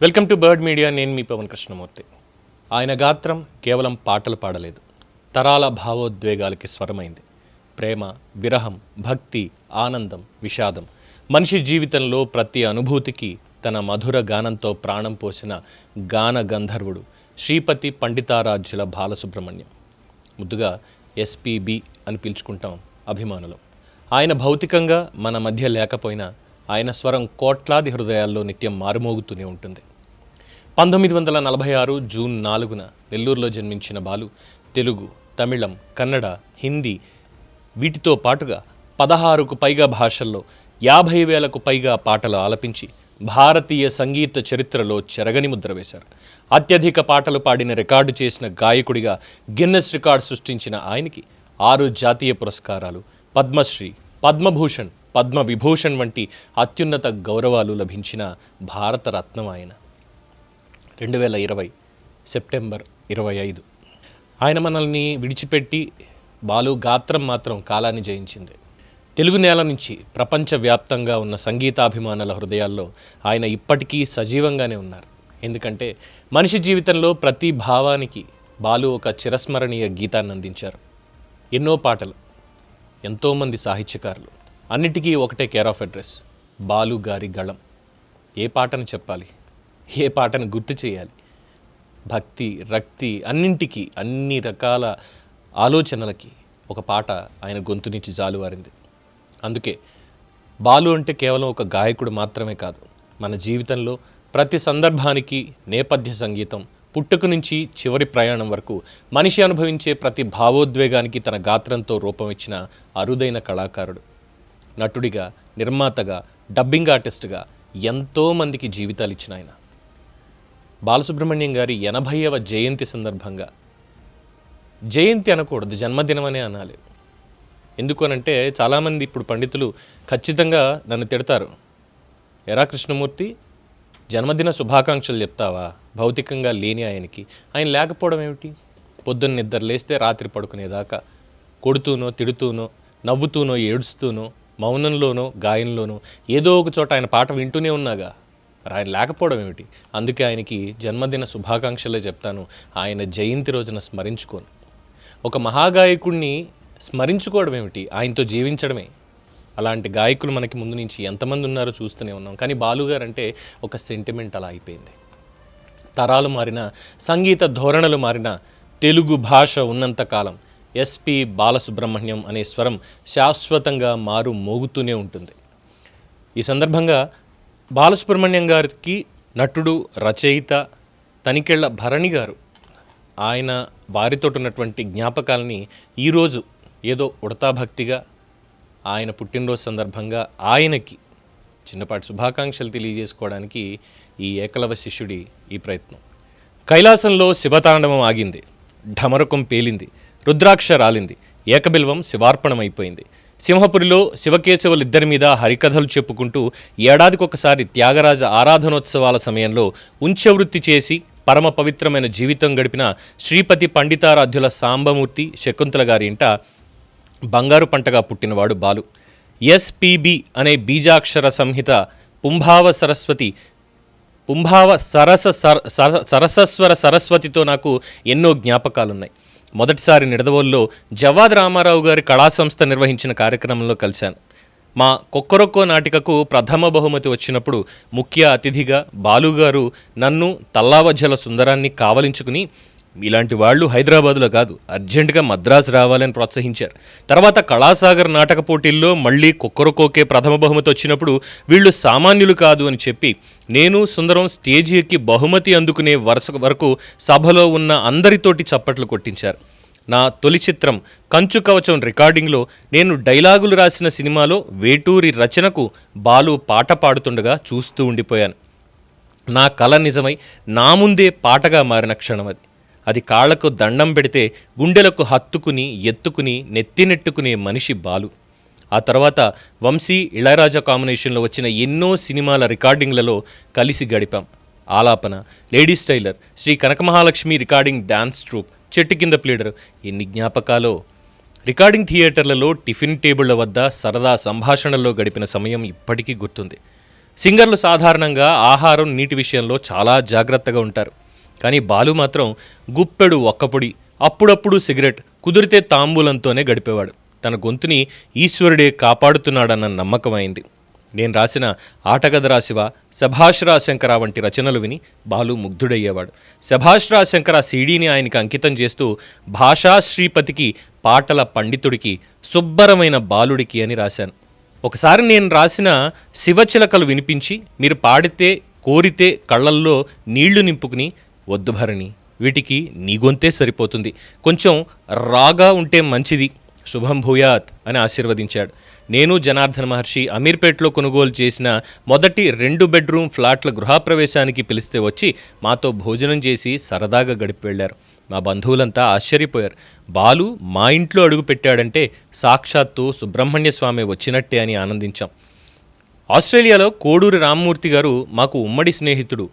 Welcome to bird media. నేను మీ పవన్ కృష్ణమూర్తి. ఆయన గాత్రం కేవలం పాటలు పాడలేదు, తరాల భావోద్వేగాలకి స్వరమైంది. ప్రేమ, విరహం, భక్తి, ఆనందం, విషాదం, మనిషి జీవితంలో ప్రతి అనుభూతికి తన మధుర గానంతో ప్రాణం పోసిన గాన గంధర్వుడు శ్రీపతి పండితారాధ్యుల బాలసుబ్రహ్మణ్యం. ముద్దుగా ఎస్పీబి అని పిలుచుకుంటాం అభిమానులు. ఆయన భౌతికంగా మన మధ్య లేకపోయినా ఆయన స్వరం కోట్లాది హృదయాల్లో నిత్యం మారుమోగుతూనే ఉంటుంది. 1946 జూన్ 4న నెల్లూరులో జన్మించిన బాలు తెలుగు, తమిళం, కన్నడ, హిందీ వీటితో పాటుగా 16కు పైగా భాషల్లో 50,000కు పైగా పాటలు ఆలపించి భారతీయ సంగీత చరిత్రలో చెరగని ముద్ర వేశారు. అత్యధిక పాటలు పాడిన రికార్డు చేసిన గాయకుడిగా గిన్నెస్ రికార్డు సృష్టించిన ఆయనకి 6 జాతీయ పురస్కారాలు, పద్మశ్రీ, పద్మభూషణ్, పద్మవిభూషణ్ వంటి అత్యున్నత గౌరవాలు లభించిన భారతరత్నం ఆయన. 2020 సెప్టెంబర్ 25 ఆయన మనల్ని విడిచిపెట్టి బాలు గాత్రం మాత్రం కాలాన్ని జయించింది. తెలుగు నేల నుంచి ప్రపంచవ్యాప్తంగా ఉన్న సంగీతాభిమానుల హృదయాల్లో ఆయన ఇప్పటికీ సజీవంగానే ఉన్నారు. ఎందుకంటే మనిషి జీవితంలో ప్రతి భావానికి బాలు ఒక చిరస్మరణీయ గీతాన్ని అందించారు. ఎన్నో పాటలు, ఎంతోమంది సాహిత్యకారులు, అన్నిటికీ ఒకటే కేర్ ఆఫ్ అడ్రస్, బాలు గారి గళం. ఏ పాటను చెప్పాలి, ఏ పాటను గుర్తు చేయాలి? భక్తి, రక్తి, అన్నింటికీ, అన్ని రకాల ఆలోచనలకి ఒక పాట ఆయన గొంతు నుంచి జాలువారింది. అందుకే బాలు అంటే కేవలం ఒక గాయకుడు మాత్రమే కాదు, మన జీవితంలో ప్రతి సందర్భానికి నేపథ్య సంగీతం, పుట్టుక నుంచి చివరి ప్రయాణం వరకు మనిషి అనుభవించే ప్రతి భావోద్వేగానికి తన గాత్రంతో రూపం ఇచ్చిన అరుదైన కళాకారుడు. నటుడిగా, నిర్మాతగా, డబ్బింగ్ ఆర్టిస్టుగా ఎంతోమందికి జీవితాలు ఇచ్చిన ఆయన. బాలసుబ్రహ్మణ్యం గారి 80వ జయంతి సందర్భంగా, జయంతి అనకూడదు, జన్మదినం అనే అనాలి. ఎందుకనంటే చాలామంది ఇప్పుడు పండితులు ఖచ్చితంగా నన్ను తిడతారు, ఎరా కృష్ణమూర్తి జన్మదిన శుభాకాంక్షలు చెప్తావా? భౌతికంగా లేని ఆయనకి ఆయన లేకపోవడం ఏమిటి? పొద్దున్న నిద్ర లేస్తే రాత్రి పడుకునేదాకా కొడుతూనో, తిడుతూనో, నవ్వుతూనో, ఏడుస్తూనో, మౌనంలోనో, గాయంలోనో ఏదో ఒక చోట ఆయన పాట వింటూనే ఉన్నాగా, ఆయన లేకపోవడం ఏమిటి? అందుకే ఆయనకి జన్మదిన శుభాకాంక్షలే చెప్తాను, ఆయన జయంతి రోజున స్మరించుకోను. ఒక మహాగాయకుడిని స్మరించుకోవడం ఏమిటి? ఆయనతో జీవించడమే. అలాంటి గాయకులు మనకి ముందు నుంచి ఎంతమంది ఉన్నారో చూస్తూనే ఉన్నాం. కానీ బాలుగారు అంటే ఒక సెంటిమెంట్ అలా అయిపోయింది. తరాలు మారిన, సంగీత ధోరణులు మారిన, తెలుగు భాష ఉన్నంతకాలం ఎస్పి బాలసుబ్రహ్మణ్యం అనే స్వరం శాశ్వతంగా మారు మోగుతూనే ఉంటుంది. ఈ సందర్భంగా బాలసుబ్రహ్మణ్యం గారికి నటుడు, రచయిత తనికెళ్ల భరణి గారు ఆయన వారితో ఉన్నటువంటి జ్ఞాపకాలని ఈరోజు ఏదో ఉడతాభక్తిగా ఆయన పుట్టినరోజు సందర్భంగా ఆయనకి చిన్నపాటి శుభాకాంక్షలు తెలియజేసుకోవడానికి ఈ ఏకలవ శిష్యుడి ఈ ప్రయత్నం. కైలాసంలో శివతాండవం ఆగింది, ఢమరకం పేలింది, రుద్రాక్ష రాలింది, ఏకబిల్వం శివార్పణమైపోయింది. సింహపురిలో శివకేశవులిద్దరి మీద హరికథలు చెప్పుకుంటూ ఏడాదికొకసారి త్యాగరాజ ఆరాధనోత్సవాల సమయంలో ఉంచవృత్తి చేసి పరమ పవిత్రమైన జీవితం గడిపిన శ్రీపతి పండితారాధ్యుల సాంబమూర్తి శకుంతల గారి ఇంట బంగారు పంటగా పుట్టినవాడు బాలు. ఎస్పీబి అనే బీజాక్షర సంహిత సరసస్వర సరస్వతితో నాకు ఎన్నో జ్ఞాపకాలున్నాయి. మొదటిసారి నిడదవోలులో జవాద్ రామారావు గారి కళాసంస్థ నిర్వహించిన కార్యక్రమంలో కలిశాను. మా కొక్కరొక్కో నాటికకు ప్రథమ బహుమతి వచ్చినప్పుడు ముఖ్య అతిథిగా బాలుగారు నన్ను, తల్లావజ్జల సుందరాన్ని కావలించుకుని, ఇలాంటి వాళ్ళు హైదరాబాదులో కాదు, అర్జెంటుగా మద్రాసు రావాలని ప్రోత్సహించారు. తర్వాత కళాసాగర్ నాటక పోటీల్లో మళ్ళీ కొక్కరొక్కోకే ప్రథమ బహుమతి వచ్చినప్పుడు వీళ్ళు సామాన్యులు కాదు అని చెప్పి నేను, సుందరం స్టేజీ ఎక్కి బహుమతి అందుకునే వరకు సభలో ఉన్న అందరితోటి చప్పట్లు కొట్టించారు. నా తొలి చిత్రం కంచు కవచం రికార్డింగ్లో నేను డైలాగులు రాసిన సినిమాలో వేటూరి రచనకు బాలు పాట పాడుతుండగా చూస్తూ ఉండిపోయాను. నా కల నిజమై నా ముందే పాటగా మారిన క్షణం అది. అది కాళ్లకు దండం పెడితే గుండెలకు హత్తుకుని, ఎత్తుకుని, నెత్తినెట్టుకునే మనిషి బాలు. ఆ తర్వాత వంశీ, ఇళయరాజా కాంబినేషన్లో వచ్చిన ఎన్నో సినిమాల రికార్డింగ్లలో కలిసి గడిపాం. Aalapana, Ladies Tailor, Sri Kanakamahalakshmi recording dance troupe, Chettu Kinda pleader, ఎన్ని జ్ఞాపకాలో. రికార్డింగ్ థియేటర్లలో టిఫిన్ టేబుళ్ల వద్ద సరదా సంభాషణల్లో గడిపిన సమయం ఇప్పటికీ గుర్తుంది. సింగర్లు సాధారణంగా ఆహారం, నీటి విషయంలో చాలా జాగ్రత్తగా ఉంటారు. కానీ బాలు మాత్రం గుప్పెడు ఒక్కపొడి, అప్పుడప్పుడు సిగరెట్, కుదిరితే తాంబూలంతోనే గడిపేవాడు. తన గొంతుని ఈశ్వరుడే కాపాడుతున్నాడన్న నమ్మకం అయింది. నేను రాసిన ఆటగదరా శివ, శభాష్రా శంకర వంటి రచనలు విని బాలు ముగ్ధుడయ్యేవాడు. శభాష్రా శంకర సీడీని ఆయనకి అంకితం చేస్తూ భాషా శ్రీపతికి, పాటల పండితుడికి, శుబ్బరమైన బాలుడికి అని రాశాను. ఒకసారి నేను రాసిన శివచిలకలు వినిపించి మీరు పాడితే కోరితే కళ్ళల్లో నీళ్లు నింపుకుని, వద్దు భరణి, వీటికి నీ గొంతే సరిపోతుంది, కొంచెం రాగా ఉంటే మంచిది, శుభం భూయాత్ అని ఆశీర్వదించాడు. నేను జనార్దన మహర్షి అమీర్పేటలో కొనుగోలు చేసిన మొదటి 2 బెడ్రూమ్ ఫ్లాట్ల గృహప్రవేశానికి పిలిస్తే వచ్చి మాతో భోజనం చేసి సరదాగా గడిపి వెళ్ళారు. మా బంధువులంతా ఆశ్చర్యపోయారు. బాలు మా ఇంట్లో అడుగు పెట్టాడంటే సాక్షాత్తు సుబ్రహ్మణ్య స్వామి వచ్చినట్టే అని ఆనందించాం. ఆస్ట్రేలియాలో కోడూరి రామ్మూర్తి గారు మాకు ఉమ్మడి స్నేహితుడు.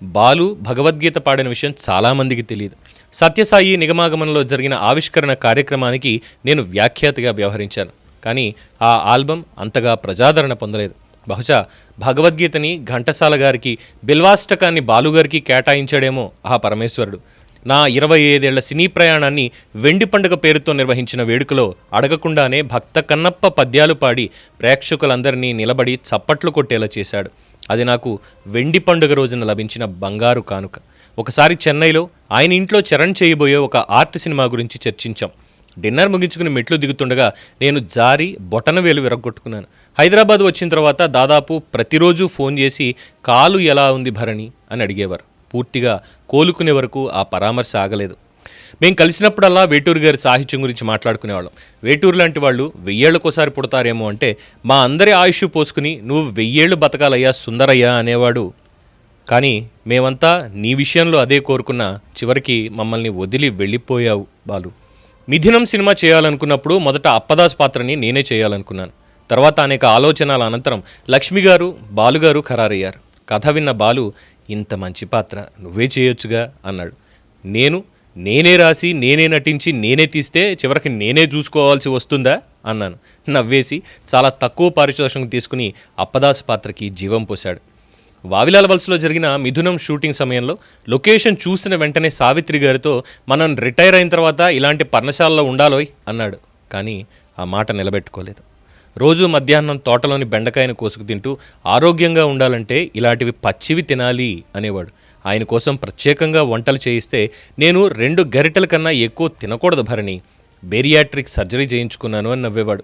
బాలు భగవద్గీత పాడిన విషయం చాలామందికి తెలియదు. సత్యసాయి నిగమాగమంలో జరిగిన ఆవిష్కరణ కార్యక్రమానికి నేను వ్యాఖ్యాతగా వ్యవహరించాను. కానీ ఆ ఆల్బమ్ అంతగా ప్రజాదరణ పొందలేదు. బహుశా భగవద్గీతని ఘంటసాల గారికి, బిల్వాష్టకాన్ని బాలుగారికి కేటాయించాడేమో ఆ పరమేశ్వరుడు. నా 25 ఏళ్ల సినీ ప్రయాణాన్ని వెండి పండుగ పేరుతో నిర్వహించిన వేడుకలో అడగకుండానే భక్త కన్నప్ప పద్యాలు పాడి ప్రేక్షకులందరినీ నిలబడి చప్పట్లు కొట్టేలా చేశాడు. అది నాకు వెండి పండుగ రోజున లభించిన బంగారు కానుక. ఒకసారి చెన్నైలో ఆయన ఇంట్లో చరణ్ చేయబోయే ఒక ఆర్ట్ సినిమా గురించి చర్చించాం. డిన్నర్ ముగించుకుని మెట్లు దిగుతుండగా నేను జారి బొటనవేలు విరగొట్టుకున్నాను. హైదరాబాద్ వచ్చిన తర్వాత దాదాపు ప్రతిరోజు ఫోన్ చేసి కాలు ఎలా ఉంది భరణి అని అడిగేవారు. పూర్తిగా కోలుకునే వరకు ఆ పరామర్శ ఆగలేదు. మేము కలిసినప్పుడల్లా వేటూరు గారి సాహిత్యం గురించి మాట్లాడుకునేవాళ్ళం. వేటూరు లాంటి వాళ్ళు 1000 ఏళ్లకోసారి పుడతారేమో అంటే మా అందరి ఆయుష్ పోసుకుని నువ్వు 1000 ఏళ్ళు బతకాలయ్యా సుందరయ్యా అనేవాడు. కానీ మేమంతా నీ విషయంలో అదే కోరుకున్నా చివరికి మమ్మల్ని వదిలి వెళ్ళిపోయావు బాలు. మిథునం సినిమా చేయాలనుకున్నప్పుడు మొదట అప్పదాస్ పాత్రని నేనే చేయాలనుకున్నాను. తర్వాత అనేక ఆలోచనల అనంతరం లక్ష్మి గారు, బాలుగారు ఖరారయ్యారు. కథ విన్న బాలు, ఇంత మంచి పాత్ర నువ్వే చేయొచ్చుగా అన్నాడు. నేనే రాసి, నేనే నటించి, నేనే తీస్తే చివరికి నేనే చూసుకోవాల్సి వస్తుందా అన్నాను. నవ్వేసి చాలా తక్కువ పారితోషికం తీసుకుని అప్పదాస్ పాత్రకి జీవం పోశాడు. వావిలాల వలసలో జరిగిన మిథునం షూటింగ్ సమయంలో లొకేషన్ చూసిన వెంటనే సావిత్రి గారితో మనం రిటైర్ అయిన తర్వాత ఇలాంటి పర్ణశాలలో ఉండాలోయ్ అన్నాడు. కానీ ఆ మాట నిలబెట్టుకోలేదు. రోజు మధ్యాహ్నం తోటలోని బెండకాయను కోసుకు తింటూ ఆరోగ్యంగా ఉండాలంటే ఇలాంటివి పచ్చివి తినాలి అనేవాడు. ఆయన కోసం ప్రత్యేకంగా వంటలు చేయిస్తే నేను 2 గరిటెల కన్నా ఎక్కువ తినకూడదు భరణి, బేరియాట్రిక్ సర్జరీ చేయించుకున్నాను అని నవ్వేవాడు.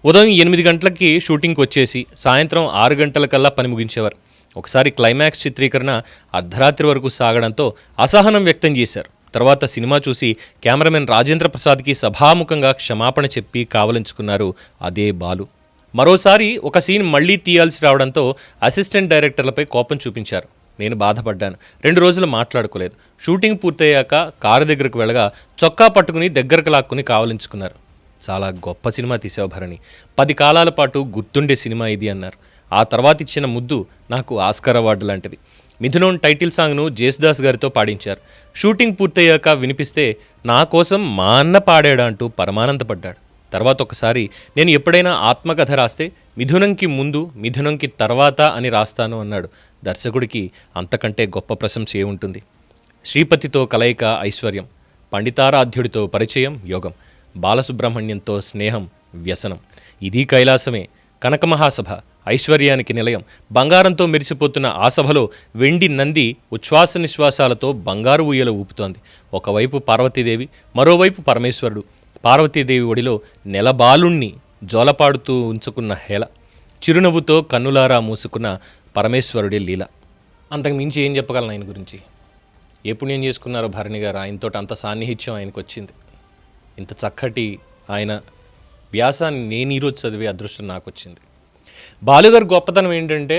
ఉదయం 8 గంటలకి షూటింగ్కి వచ్చేసి సాయంత్రం 6 గంటలకల్లా పని ముగించేవారు. ఒకసారి క్లైమాక్స్ చిత్రీకరణ అర్ధరాత్రి వరకు సాగడంతో అసహనం వ్యక్తం చేశారు. తర్వాత సినిమా చూసి కెమెరామెన్ రాజేంద్ర ప్రసాద్కి సభాముఖంగా క్షమాపణ చెప్పి కావలించుకున్నారు అదే బాలు. మరోసారి ఒక సీన్ మళ్లీ తీయాల్సి రావడంతో అసిస్టెంట్ డైరెక్టర్లపై కోపం చూపించారు. నేను బాధపడ్డాను. 2 రోజులు మాట్లాడుకోలేదు. షూటింగ్ పూర్తయ్యాక కారు దగ్గరకు వెళ్ళగా చొక్కా పట్టుకుని దగ్గరకు లాక్కుని కావలించుకున్నారు. చాలా గొప్ప సినిమా తీసావు భరణి, 10 కాలాల పాటు గుర్తుండే సినిమా ఇది అన్నారు. ఆ తర్వాత ఇచ్చిన ముద్దు నాకు ఆస్కార్ అవార్డు లాంటిది. మిథునం టైటిల్ సాంగ్ను జేసుదాస్ గారితో పాడించారు. షూటింగ్ పూర్తయ్యాక వినిపిస్తే నా కోసం మా అన్న పాడాడా అంటూ పరమానందపడ్డాడు. తర్వాత ఒకసారి నేను ఎప్పుడైనా ఆత్మకథ రాస్తే మిథునంకి ముందు, మిథునంకి తర్వాత అని రాస్తాను అన్నాడు. దర్శకుడికి అంతకంటే గొప్ప ప్రశంస ఏముంటుంది. శ్రీపతితో కలయిక ఐశ్వర్యం, పండితారాధ్యుడితో పరిచయం యోగం, బాలసుబ్రహ్మణ్యంతో స్నేహం వ్యసనం. ఇది కైలాసమే. కనకమహాసభ ఐశ్వర్యానికి నిలయం. బంగారంతో మెరిసిపోతున్న ఆ సభలో వెండి నంది ఉచ్ఛ్వాస నిశ్వాసాలతో బంగారు ఊయల ఊపుతోంది. ఒకవైపు పార్వతీదేవి, మరోవైపు పరమేశ్వరుడు. పార్వతీదేవి ఒడిలో నెలబాలుణ్ణి జోలపాడుతూ ఉంచుకున్న హేళ, చిరునవ్వుతో కన్నులారా మూసుకున్న పరమేశ్వరుడి లీల. అంతకు మించి ఏం చెప్పగలను ఆయన గురించి? ఏ పుణ్యం చేసుకున్నారో భరణి గారు, ఆయనతో అంత సాన్నిహిత్యం ఆయనకు వచ్చింది. ఇంత చక్కటి ఆయన వ్యాసాన్ని నేను ఈరోజు చదివే అదృష్టం నాకు వచ్చింది. బాలుగారి గొప్పతనం ఏంటంటే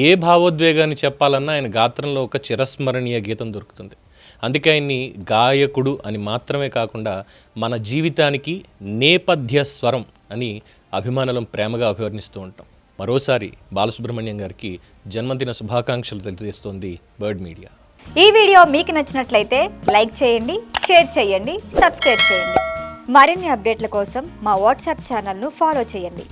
ఏ భావోద్వేగాన్ని చెప్పాలన్నా ఆయన గాత్రంలో ఒక చిరస్మరణీయ గీతం దొరుకుతుంది. అందుకే ఆయన్ని గాయకుడు అని మాత్రమే కాకుండా మన జీవితానికి నేపథ్య స్వరం అని అభిమానులం ప్రేమగా అభివర్ణిస్తూ ఉంటాం. మరోసారి బాలసుబ్రహ్మణ్యం గారికి జన్మదిన శుభాకాంక్షలు తెలియజేస్తోంది బర్డ్ మీడియా. ఈ వీడియో మీకు నచ్చినట్లయితే లైక్ చేయండి, షేర్ చేయండి, సబ్స్క్రైబ్ చేయండి. మరిన్ని అప్డేట్ల కోసం మా వాట్సాప్ ఛానల్ను ఫాలో చేయండి.